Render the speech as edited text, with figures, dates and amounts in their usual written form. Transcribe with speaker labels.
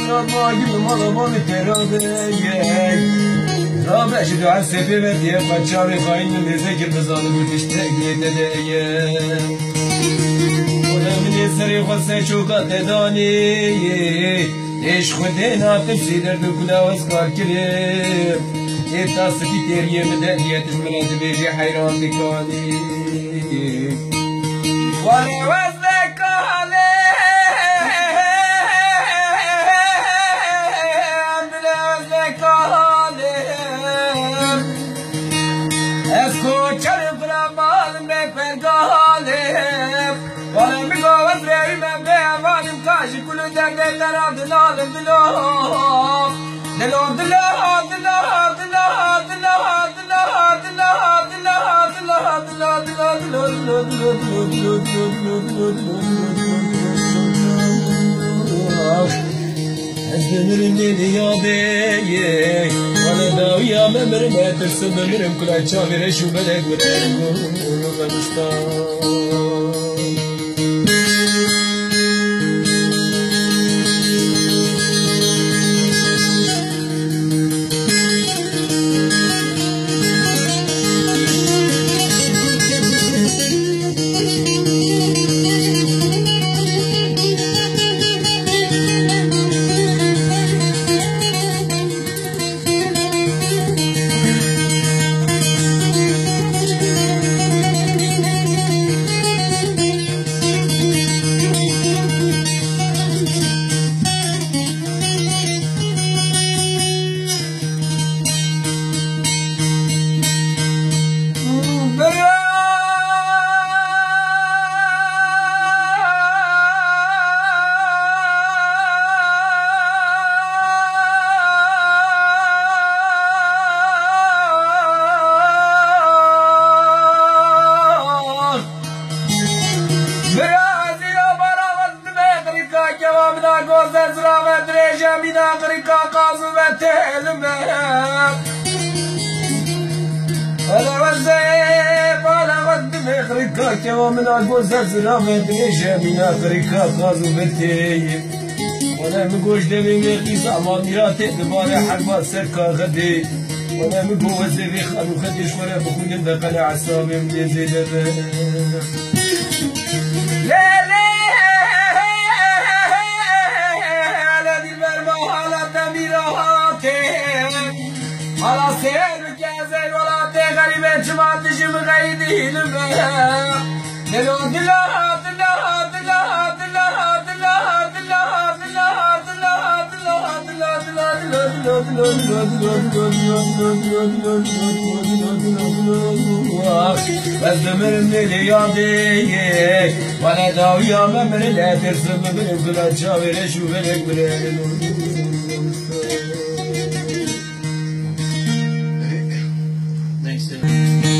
Speaker 1: ما يجيب مالا تراده رابش دعا سفي بدي قشاري خاين من ذكر بظالم وتشتاق لتدايا ولا من يسري خلصي شوكات داني ايش خدينا تفسي درد كلا واسكار كليم اتصفي تيريه مدانية تزمنات بيجي حيران بكاني وانا وزنك علي وزنك علي escuchar para mal me pergalem وانا مقاوز رأي ما بيعمالم كاشي كل ذاك دلنا دلالم دلوم دلوم دلوم دلوم دلوم دلوم دلوم أزدنرم ليادي وأنا داوية ممرم أترسم ممرم كل عشامي رشو بلد ورقو غنستان من الجوز الزرافة تريشة من أفريقيا قازو بتي وأنا مقوش دمي ميقيس عماميراتي دباري حربا سركا غدي وأنا مقوز دمي خانو خديش وأنا بخون يندقل عصابي من زيد على دي المرمى على تميراتي على سير كازين ولا تغريبين شما تجم غيدي لبها دلو دلو دلو دلو بس من اليادي وانا داوية ممر لا ترسم من كل شاور شو بلك بلك
Speaker 2: Nice.